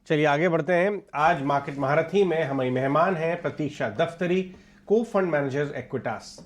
चलिए आगे बढ़ते हैं। आज मार्केट महारथी में हमारी मेहमान हैं प्रतीक्षा दफ्तरी, को फंड मैनेजर एक्विटास।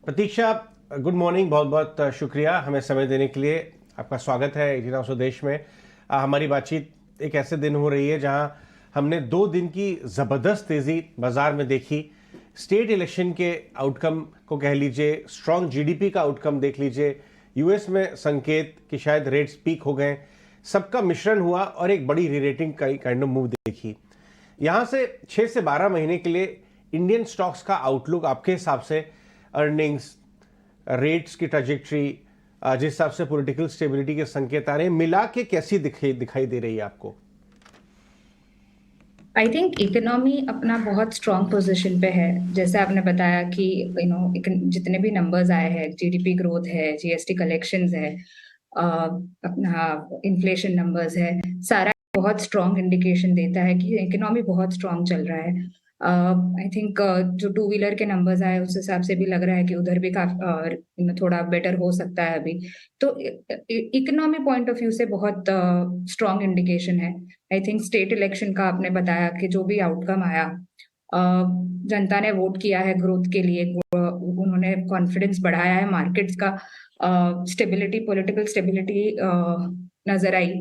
प्रतीक्षा, गुड मॉर्निंग, बहुत बहुत शुक्रिया हमें समय देने के लिए। आपका स्वागत है 18 स्वदेश में। हमारी बातचीत एक ऐसे दिन हो रही है जहां हमने 2 दिन की ज़बरदस्त तेज़ी बाजार में देखी। स्टेट इलेक्शन के आउटकम को कह लीजिए, स्ट्रॉन्ग जीडीपी का आउटकम देख लीजिए, यूएस में संकेत कि शायद रेट्स पीक हो गए, सबका मिश्रण हुआ और एक बड़ी रीरेटिंग का काइंड ऑफ मूव देखी। यहां से 6 से 12 महीने के लिए इंडियन स्टॉक्स का आउटलुक आपके हिसाब से, अर्निंग्स, रेट्स की ट्रैजेक्टरी, जिस हिसाब से पॉलिटिकल स्टेबिलिटी के संकेत आ रहे हैं, मिला के कैसी दिखाई दे रही है आपको? आई थिंक इकोनॉमी अपना बहुत स्ट्रॉन्ग पोजीशन पे है। जैसे आपने बताया कि जितने भी नंबर्स आए हैं, जीडीपी ग्रोथ है, जीएसटी कलेक्शंस है, अपना इन्फ्लेशन नंबर्स है, सारा बहुत स्ट्रॉन्ग इंडिकेशन देता है कि इकोनॉमी बहुत स्ट्रॉन्ग चल रहा है। आई थिंक जो टू व्हीलर के नंबर्स आए उस हिसाब से भी लग रहा है कि उधर भी काफी थोड़ा बेटर हो सकता है अभी। तो इकोनॉमी पॉइंट ऑफ व्यू से बहुत स्ट्रॉन्ग इंडिकेशन है। आई थिंक स्टेट इलेक्शन का आपने बताया कि जो भी आउटकम आया, जनता ने वोट किया है ग्रोथ के लिए, उन्होंने कॉन्फिडेंस बढ़ाया है, मार्केट्स का स्टेबिलिटी, पॉलिटिकल स्टेबिलिटी नजर आई।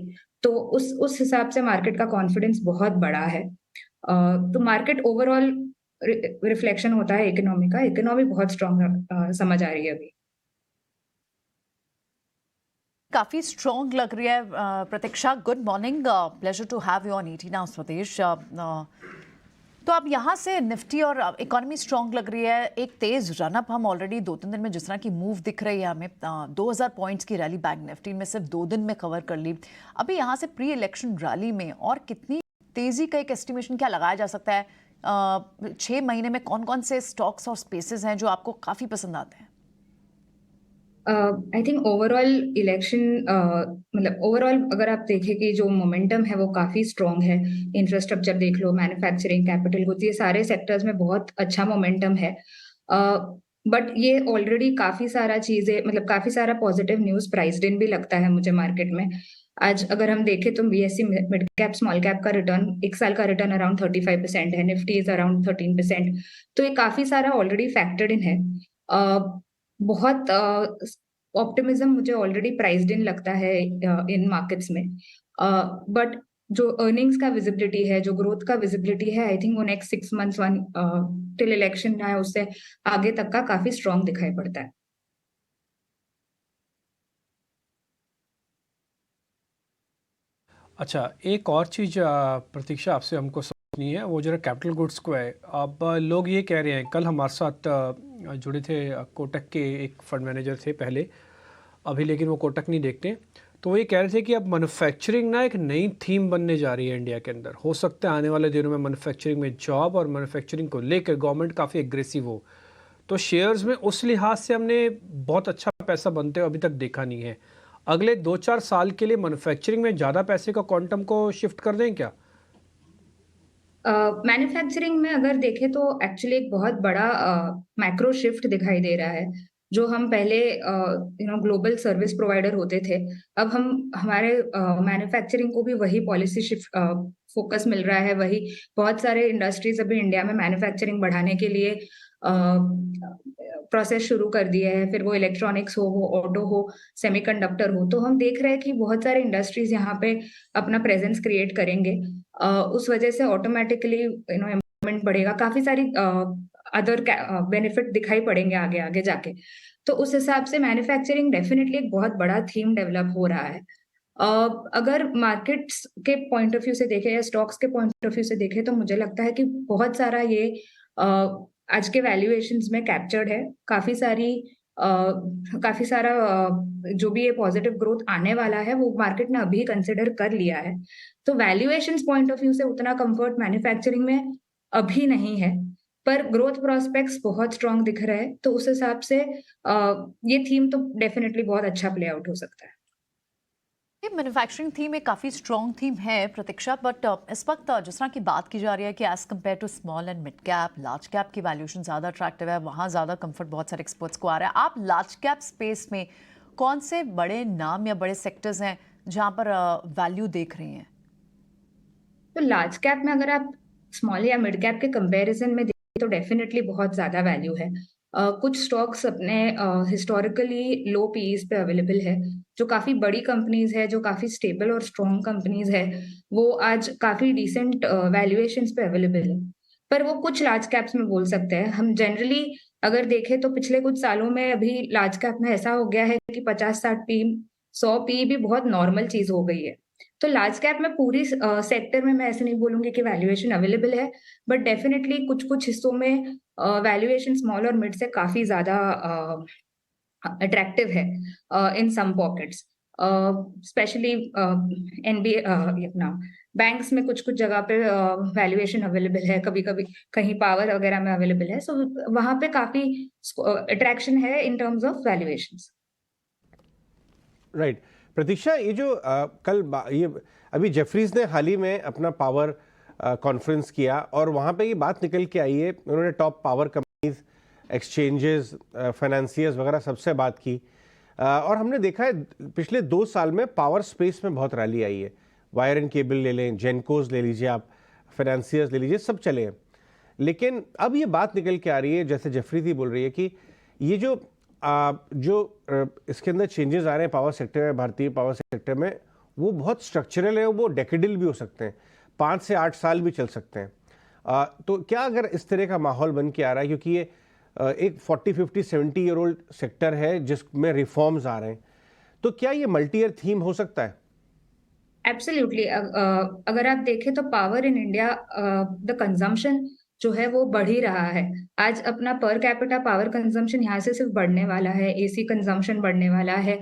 तो उस हिसाब से मार्केट का कॉन्फिडेंस बहुत बड़ा है। तो मार्केट ओवरऑल रिफ्लेक्शन होता है इकोनॉमी का। इकोनॉमी बहुत स्ट्रॉन्ग समझ आ रही है अभी। काफ़ी स्ट्रॉन्ग लग रही है। Pratiksha, good morning, pleasure to have you on 18 Swadesh. तो अब यहाँ से निफ्टी और इकोनॉमी स्ट्रॉन्ग लग रही है, एक तेज रनअप हम ऑलरेडी 2-3 दिन में जिस तरह की मूव दिख रही है हमें, 2000 पॉइंट्स की रैली बैंक निफ्टी में सिर्फ 2 दिन में कवर कर ली। अभी यहाँ से प्री इलेक्शन रैली में और कितनी तेजी का एक एस्टिमेशन क्या लगाया जा सकता है? 6 महीने में कौन कौन से स्टॉक्स और स्पेसेस हैं जो आपको काफ़ी पसंद आते हैं? आई थिंक ओवरऑल इलेक्शन, मतलब ओवरऑल अगर आप देखें कि जो मोमेंटम है वो काफी स्ट्रॉन्ग है। इंफ्रास्ट्रक्चर देख लो, मैन्युफैक्चरिंग, कैपिटल गुड्स, ये सारे सेक्टर्स में बहुत अच्छा मोमेंटम है। बट ये ऑलरेडी काफी सारा चीजें, मतलब काफी सारा पॉजिटिव न्यूज प्राइस्ड इन भी लगता है मुझे मार्केट में। आज अगर हम देखें तो BSc mid cap small cap का रिटर्न, एक साल का रिटर्न अराउंड 35% है, निफ्टी इज अराउंड 13%। तो ये काफी सारा ऑलरेडी फैक्टर्ड इन है। बहुत ऑप्टिमिज्म मुझे ऑलरेडी प्राइस्ड इन लगता है इन मार्केट्स में। बट जो अर्निंग्स का विजिबिलिटी है, जो ग्रोथ का विजिबिलिटी है, आई थिंक वो नेक्स्ट 6 मंथ्स टिल इलेक्शन है, उससे आगे तक का काफी स्ट्रॉन्ग दिखाई पड़ता है। अच्छा, एक और चीज़ प्रतीक्षा आपसे हमको समझनी है, वो जरा कैपिटल गुड्स को है। अब लोग ये कह रहे हैं, कल हमारे साथ जुड़े थे कोटक के एक फंड मैनेजर थे पहले, अभी लेकिन वो कोटक नहीं देखते, तो वो ये कह रहे थे कि अब मैन्युफैक्चरिंग ना एक नई थीम बनने जा रही है इंडिया के अंदर। हो सकता है आने वाले दिनों में मैन्युफैक्चरिंग में जॉब और मैन्युफैक्चरिंग को लेकर गवर्नमेंट काफ़ी एग्रेसिव हो। तो शेयर्स में उस लिहाज से हमने बहुत अच्छा पैसा बनते हुए अभी तक देखा नहीं है। अगले 2-4 साल के लिए मैन्युफैक्चरिंग में ज़्यादा पैसे का क्वांटम को शिफ्ट कर दें क्या? मैन्युफैक्चरिंग में अगर देखें तो एक्चुअली एक बहुत बड़ा मैक्रो शिफ्ट दिखाई दे रहा है। जो हम पहले ग्लोबल सर्विस प्रोवाइडर होते थे, अब हम हमारे मैन्युफैक्चरिंग को भी वही पॉलिसी शिफ्ट फोकस मिल रहा है। वही बहुत सारे इंडस्ट्रीज अभी इंडिया में मैन्युफैक्चरिंग बढ़ाने के लिए प्रोसेस शुरू कर दिए हैं, फिर वो इलेक्ट्रॉनिक्स हो, वो ऑटो हो, सेमीकंडक्टर हो। तो हम देख रहे हैं कि बहुत सारे इंडस्ट्रीज यहाँ पे अपना प्रेजेंस क्रिएट करेंगे। उस वजह से ऑटोमेटिकली एम्प्लॉयमेंट बढ़ेगा, काफी सारी अदर बेनिफिट दिखाई पड़ेंगे आगे आगे जाके। तो उस हिसाब से मैन्युफैक्चरिंग डेफिनेटली एक बहुत बड़ा थीम डेवलप हो रहा है। अगर मार्केट्स के पॉइंट ऑफ व्यू से देखें या स्टॉक्स के पॉइंट ऑफ व्यू से देखें तो मुझे लगता है कि बहुत सारा ये आज के वैल्यूएशंस में कैप्चर्ड है। काफी सारा जो भी ये पॉजिटिव ग्रोथ आने वाला है वो मार्केट ने अभी कंसिडर कर लिया है। तो वैल्यूएशंस पॉइंट ऑफ व्यू से उतना कंफर्ट मैन्युफैक्चरिंग में अभी नहीं है, पर ग्रोथ प्रोस्पेक्ट्स बहुत स्ट्रांग दिख रहे हैं। तो उस हिसाब से ये थीम तो डेफिनेटली बहुत अच्छा प्ले आउट हो सकता है। ये मैन्युफैक्चरिंग थीम एक काफ़ी स्ट्रॉन्ग थीम है प्रतीक्षा, बट इस वक्त जिस तरह की बात की जा रही है कि as compared to small and mid cap, large cap की वैल्यूएशन ज़्यादा अट्रैक्टिव है, वहाँ ज़्यादा कंफर्ट बहुत सारे एक्सपर्ट्स को आ रहा है। आप लार्ज कैप स्पेस में कौन से बड़े नाम या बड़े सेक्टर्स हैं जहाँ पर वैल्यू देख रही हैं? तो लार्ज कैप में अगर आप स्मॉल या मिड कैप के कंपैरिजन में देखें तो डेफिनेटली बहुत ज्यादा वैल्यू है। कुछ स्टॉक्स अपने हिस्टोरिकली लो पीईज पे अवेलेबल है, जो काफी बड़ी कंपनीज है, जो काफी स्टेबल और स्ट्रॉन्ग कंपनीज है, वो आज काफी डिसेंट वैल्यूएशंस पे अवेलेबल है। पर वो कुछ लार्ज कैप्स में बोल सकते हैं। हम जनरली अगर देखें तो पिछले कुछ सालों में अभी लार्ज कैप में ऐसा हो गया है कि 50-60 पी 100 पी भी बहुत नॉर्मल चीज हो गई है। तो लार्ज कैप में पूरी सेक्टर में मैं ऐसे नहीं बोलूंगी कि वैल्यूएशन अवेलेबल है, बट डेफिनेटली कुछ कुछ हिस्सों में वैल्यूएशन स्मॉल और मिड से काफी ज्यादा अट्रैक्टिव है इन सम पॉकेट्स, स्पेशली एनबीए अपना बैंक्स में कुछ कुछ जगह पे वैल्यूएशन अवेलेबल है, कभी कभी कहीं पावर वगैरह में अवेलेबल है, सो वहां पे काफी अट्रैक्शन है in terms of valuations. Right. Pratiksha, ये जो ये अभी जेफरीज ने हाल ही में अपना पावर कॉन्फ्रेंस किया और वहाँ पे ये बात निकल के आई है, उन्होंने top power companies, exchanges, financiers वगैरह सबसे बात की और हमने देखा है पिछले 2 साल में पावर स्पेस में बहुत रैली आई है। वायर एंड केबल ले लें, जेनकोज ले लीजिए आप, फाइनेंसियर्स ले लीजिए, सब चले हैं। लेकिन अब ये बात निकल के आ रही है, जैसे जेफरी थी बोल रही है कि ये जो इसके अंदर चेंजेस आ रहे हैं पावर सेक्टर में, भारतीय पावर सेक्टर में, वो बहुत स्ट्रक्चरल है, वो डेकेडल भी हो सकते हैं, 5 से 8 साल भी चल सकते हैं। तो क्या अगर इस तरह का माहौल बन के आ रहा है, क्योंकि ये एक 40, 50, 70 ईयर ओल्ड सेक्टर है जिसमें रिफॉर्म्स आ रहे हैं, तो क्या ये मल्टी ईयर थीम हो सकता है? एब्सोल्युटली। अगर आप देखें तो power in India, the consumption जो है वो बढ़ ही रहा है। आज अपना पर कैपिटा पावर कंजम्पशन यहाँ से सिर्फ बढ़ने वाला है, एसी कंजम्पशन बढ़ने वाला है,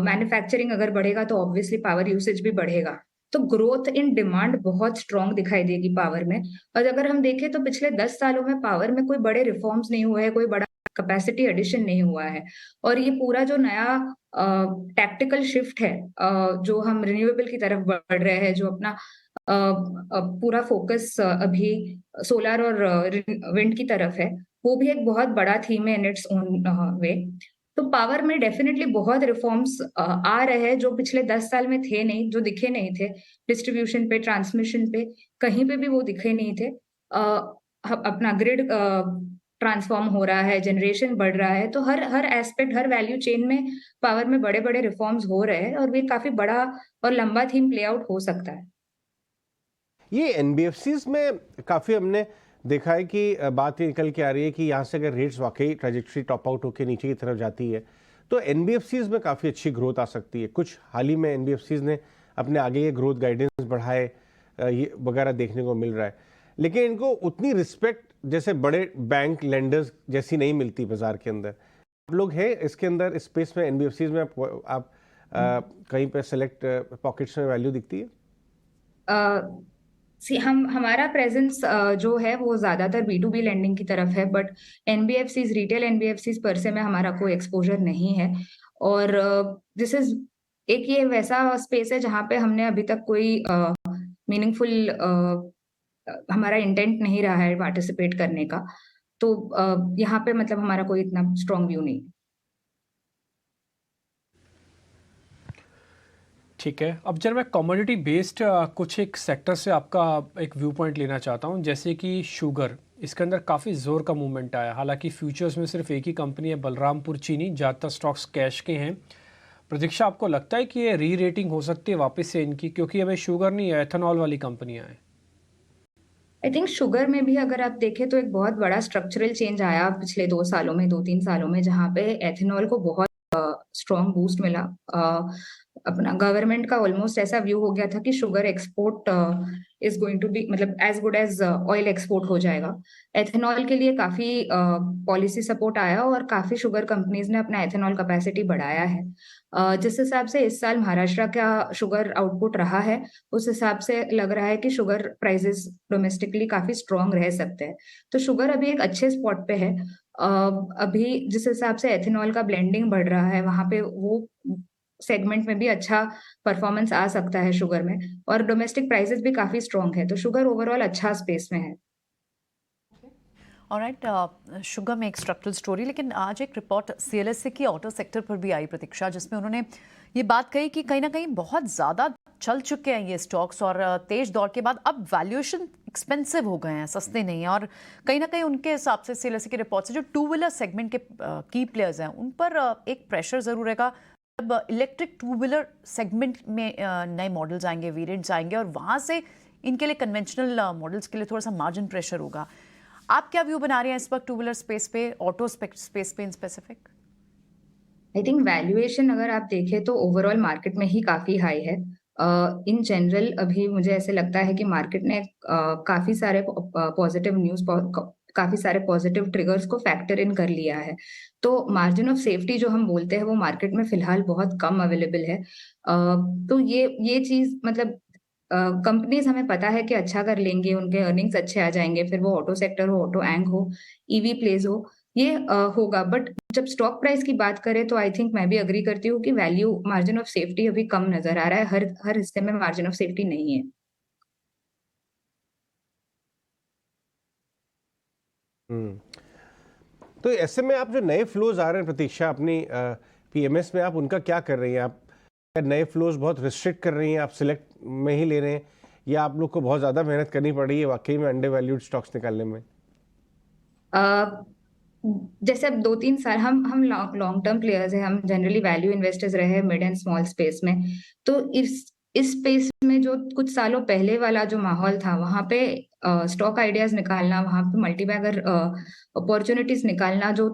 मैन्युफैक्चरिंग अगर बढ़ेगा तो ऑब्वियसली पावर यूसेज भी बढ़ेगा। तो ग्रोथ इन डिमांड बहुत स्ट्रांग दिखाई देगी पावर में। और अगर हम देखें तो पिछले 10 सालों में पावर में कोई बड़े रिफॉर्म्स नहीं हुए हैं, कोई बड़ा कैपेसिटी एडिशन नहीं हुआ है। और ये पूरा जो नया टैक्टिकल शिफ्ट है, जो हम रिन्यूएबल की तरफ बढ़ रहे हैं, जो अपना पूरा फोकस अभी सोलर और विंड की तरफ है, वो भी एक बहुत बड़ा थीम है इन इट्स ओन वे। तो पावर में डेफिनेटली बहुत रिफॉर्म्स आ रहे हैं जो पिछले 10 साल में थे नहीं, जो दिखे नहीं थे। डिस्ट्रीब्यूशन पे, ट्रांसमिशन पे, कहीं पे भी वो दिखे नहीं थे। अपना ग्रिड ट्रांसफॉर्म हो रहा है, जनरेशन बढ़ रहा है, तो हर एस्पेक्ट, हर वैल्यू चेन में पावर में बड़े बड़े रिफॉर्म्स हो रहे हैं और ये काफी बड़ा और लंबा थीम प्ले आउट हो सकता है। ये एनबीएफसीज में काफ़ी हमने देखा है कि बात ये निकल के आ रही है कि यहाँ से अगर रेट्स वाकई ट्रेजेक्टरी टॉप आउट होकर नीचे की तरफ जाती है तो एनबीएफसीज में काफ़ी अच्छी ग्रोथ आ सकती है। कुछ हाल ही में एनबीएफसीज ने अपने आगे ये ग्रोथ गाइडेंस बढ़ाए, ये वगैरह देखने को मिल रहा है, लेकिन इनको उतनी रिस्पेक्ट जैसे बड़े बैंक लेंडर्स जैसी नहीं मिलती बाजार के अंदर। आप लोग हैं इसके अंदर, इस स्पेस में, एनबीएफसीज में आप कहीं पे सेलेक्ट पॉकेट्स में वैल्यू दिखती है? हमारा प्रेजेंस जो है वो ज्यादातर B2B लेंडिंग की तरफ है, बट एनबीएफसीज, रिटेल एनबीएफसीज पर से में हमारा कोई एक्सपोजर नहीं है। और दिस इज एक ये वैसा स्पेस है जहाँ पे हमने अभी तक कोई मीनिंगफुल हमारा इंटेंट नहीं रहा है पार्टिसिपेट करने का। तो यहाँ पे मतलब हमारा कोई इतना स्ट्रॉन्ग व्यू नहीं। ठीक है, अब जब मैं कमोडिटी बेस्ड कुछ एक सेक्टर से आपका एक व्यू पॉइंट लेना चाहता हूँ, जैसे कि शुगर, इसके अंदर काफ़ी ज़ोर का मूवमेंट आया। हालांकि फ्यूचर्स में सिर्फ एक ही कंपनी है, बलरामपुर चीनी, ज़्यादातर स्टॉक्स कैश के हैं। प्रतीक्षा, आपको लगता है कि ये री रेटिंग हो सकती है वापस से इनकी, क्योंकि हमें शुगर नहीं है, एथेनॉल वाली कंपनियां हैं? आई थिंक शुगर में भी अगर आप देखें तो एक बहुत बड़ा स्ट्रक्चरल चेंज आया पिछले 2 सालों में, 2-3 सालों में, जहाँ पे एथेनॉल को बहुत स्ट्रॉन्ग बूस्ट मिला। अपना गवर्नमेंट का ऑलमोस्ट ऐसा व्यू हो गया था कि sugar export is going to be, मतलब as good as oil export हो जाएगा। एथेनॉल के लिए काफी पॉलिसी सपोर्ट आया और काफी शुगर कंपनीज ने अपना एथेनॉल कैपेसिटी बढ़ाया है। जिस हिसाब से इस साल महाराष्ट्र का शुगर आउटपुट रहा है, उस हिसाब से लग रहा है कि शुगर प्राइसेस डोमेस्टिकली काफी स्ट्रॉन्ग रह सकते हैं। तो शुगर अभी एक अच्छे स्पॉट पे है। अभी जिस हिसाब से एथेनॉल का ब्लेंडिंग बढ़ रहा है, वहां पे वो सेगमेंट में भी अच्छा परफॉर्मेंस आ सकता है शुगर में, और डोमेस्टिक प्राइसेस भी काफी स्ट्रॉन्ग है, तो शुगर ओवरऑल अच्छा स्पेस में है। ऑलराइट, शुगर में एक स्ट्रक्चरल स्टोरी, लेकिन आज एक रिपोर्ट सीएलएसए की ऑटो सेक्टर पर भी आई प्रतीक्षा, जिसमें उन्होंने ये बात कही कि कहीं ना कहीं बहुत ज़्यादा चल चुके हैं ये स्टॉक्स और तेज दौर के बाद अब वैल्यूएशन एक्सपेंसिव हो गए हैं, सस्ते नहीं हैं और कहीं ना कहीं उनके हिसाब से सीएलएसए के रिपोर्ट से जो टू व्हीलर सेगमेंट के की प्लेयर्स हैं उन पर एक प्रेशर ज़रूर रहेगा। अब इलेक्ट्रिक टू व्हीलर सेगमेंट में नए मॉडल्स आएंगे, वेरिएंट्स आएंगे और वहाँ से इनके लिए कन्वेंशनल मॉडल्स के लिए थोड़ा सा मार्जिन प्रेशर होगा। आप क्या व्यू बना रहे हैं इस वक्त टू व्हीलर स्पेस पे, ऑटो स्पेस पे in specific? I think valuation अगर आप देखें तो ओवरऑल मार्केट में ही काफी हाई है। इन जनरल अभी मुझे ऐसे लगता है कि मार्केट ने काफी सारे पॉजिटिव न्यूज, काफी सारे पॉजिटिव ट्रिगर्स को फैक्टर इन कर लिया है। तो मार्जिन ऑफ सेफ्टी जो हम बोलते हैं वो मार्केट में फिलहाल बहुत कम अवेलेबल है। तो ये चीज मतलब कंपनीज हमें पता है कि अच्छा कर लेंगे, उनके अर्निंग्स अच्छे आ जाएंगे, फिर वो ऑटो सेक्टर हो, ऑटो एंग हो, ईवी प्लेज हो, ये होगा। बट जब स्टॉक प्राइस की बात करें तो आई थिंक मैं भी अग्री करती हूँ कि वैल्यू मार्जिन ऑफ सेफ्टी अभी कम नजर आ रहा है, हर हिस्से में मार्जिन ऑफ सेफ्टी नहीं है। तो ऐसे में आप जो नए फ्लोज आ रहे हैं प्रतीक्षा अपनी पीएमएस में, आप उनका क्या कर रही हैं? आप नए फ्लोज बहुत रिस्ट्रिक्ट कर रही हैं, आप सिलेक्ट में ही ले रहे हैं, या आप लोग को बहुत ज़्यादा मेहनत करनी पड़ रही है वाकई में अंडर वैल्यूड स्टॉक्स निकालने में? जैसे अब 2-3 साल हम लॉन्ग टर्म प्लेयर्स हैं, हम जनरली वैल्यू इन्वेस्टर्स रहे हैं मिड एंड स्मॉल स्पेस में। तो इस स्पेस में जो कुछ सालों पहले वाला जो माहौल था, वहां पे स्टॉक आइडियाज निकालना, वहां पे मल्टीबैगर अपॉर्चुनिटीज निकालना जो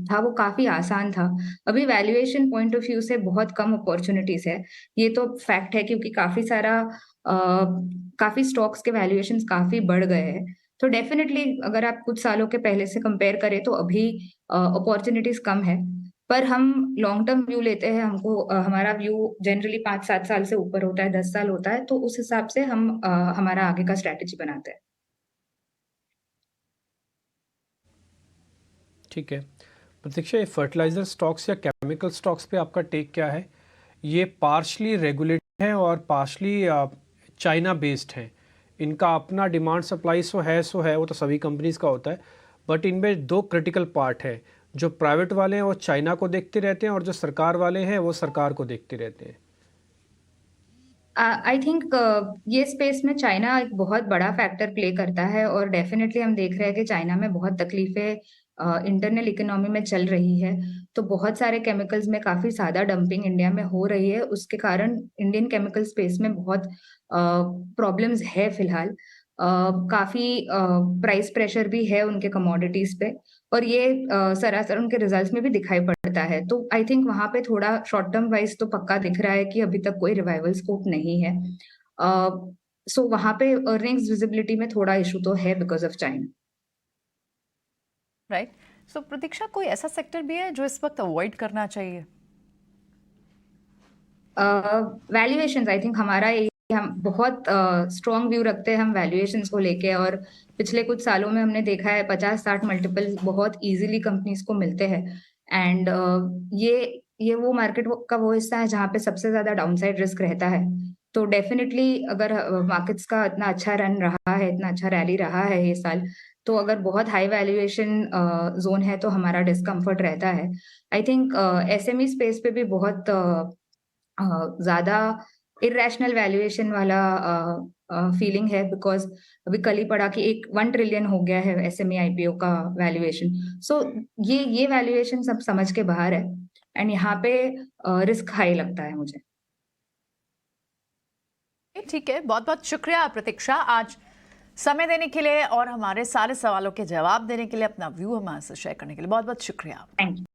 था वो काफी आसान था। अभी वैल्यूएशन पॉइंट ऑफ व्यू से बहुत कम अपॉर्चुनिटीज है, ये तो फैक्ट है, क्योंकि काफी स्टॉक्स के वैल्यूएशंस काफी बढ़ गए हैं। तो डेफिनेटली अगर आप कुछ सालों के पहले से कंपेयर करें तो अभी अपॉर्चुनिटीज कम है, पर हम लॉन्ग टर्म व्यू लेते हैं। हमको हमारा व्यू जनरली 5-7 साल से ऊपर होता है, 10 साल होता है, तो उस हिसाब से हम हमारा आगे का स्ट्रैटेजी बनाते हैं। ठीक है प्रतीक्षा, ये फर्टिलाइजर स्टॉक्स या केमिकल स्टॉक्स पे आपका टेक क्या है? ये पार्शली रेगुलेटेड है और पार्शली चाइना बेस्ड है। इनका अपना डिमांड सप्लाई सो है, वो तो सभी कंपनीज का होता है, बट इनमें दो क्रिटिकल पार्ट है। जो प्राइवेट वाले हैं वो चाइना को देखते रहते हैं और जो सरकार वाले हैं वो सरकार को देखते रहते हैं। आई थिंक ये स्पेस में चाइना एक बहुत बड़ा फैक्टर प्ले करता है, और डेफिनेटली हम देख रहे हैं कि चाइना में बहुत तकलीफें इंटरनल इकोनॉमी में चल रही है। तो बहुत सारे केमिकल्स में काफी ज्यादा डंपिंग इंडिया में हो रही है, उसके कारण इंडियन केमिकल स्पेस में बहुत प्रॉब्लम्स है फिलहाल। काफी प्राइस प्रेशर भी है उनके कमोडिटीज पे, और ये सरासर उनके रिजल्ट्स में भी दिखाई पड़ता है। तो आई थिंक वहां पे थोड़ा शॉर्ट टर्म वाइज तो पक्का दिख रहा है कि अभी तक कोई रिवाइवल स्कोप नहीं है। सो वहां पे अर्निंग्स विजिबिलिटी में थोड़ा इशू तो है बिकॉज ऑफ चाइना। राइट। सो प्रतीक्षा, कोई ऐसा सेक्टर भी है जो इस वक्त अवॉइड करना चाहिए? वैल्यूएशंस, आई थिंक हमारा हम बहुत स्ट्रॉन्ग व्यू रखते हैं हम वैल्यूएशंस को लेके, और पिछले कुछ सालों में हमने देखा है 50-60 मल्टीपल बहुत इजीली कंपनीज को मिलते हैं। एंड ये वो मार्केट का वो हिस्सा है जहाँ पे सबसे ज्यादा डाउनसाइड रिस्क रहता है। तो डेफिनेटली अगर मार्केट्स का इतना अच्छा रन रहा है, इतना अच्छा रैली रहा है ये साल, तो अगर बहुत हाई वैल्यूएशन जोन है तो हमारा डिस्कम्फर्ट रहता है। आई थिंक एसएमई स्पेस पे भी बहुत ज्यादा इरेशनल वैल्यूएशन वाला फीलिंग है, बिकॉज अभी कल ही पढ़ा कि 1 ट्रिलियन हो गया है एसएमई आईपीओ का वैल्यूएशन। सो ये वैल्यूएशन सब समझ के बाहर है, एंड यहाँ पे रिस्क हाई लगता है मुझे। ठीक है, बहुत बहुत शुक्रिया प्रतीक्षा आज समय देने के लिए और हमारे सारे सवालों के जवाब देने के लिए, अपना व्यू हमारे साथ शेयर करने के लिए बहुत बहुत शुक्रिया। Thank you.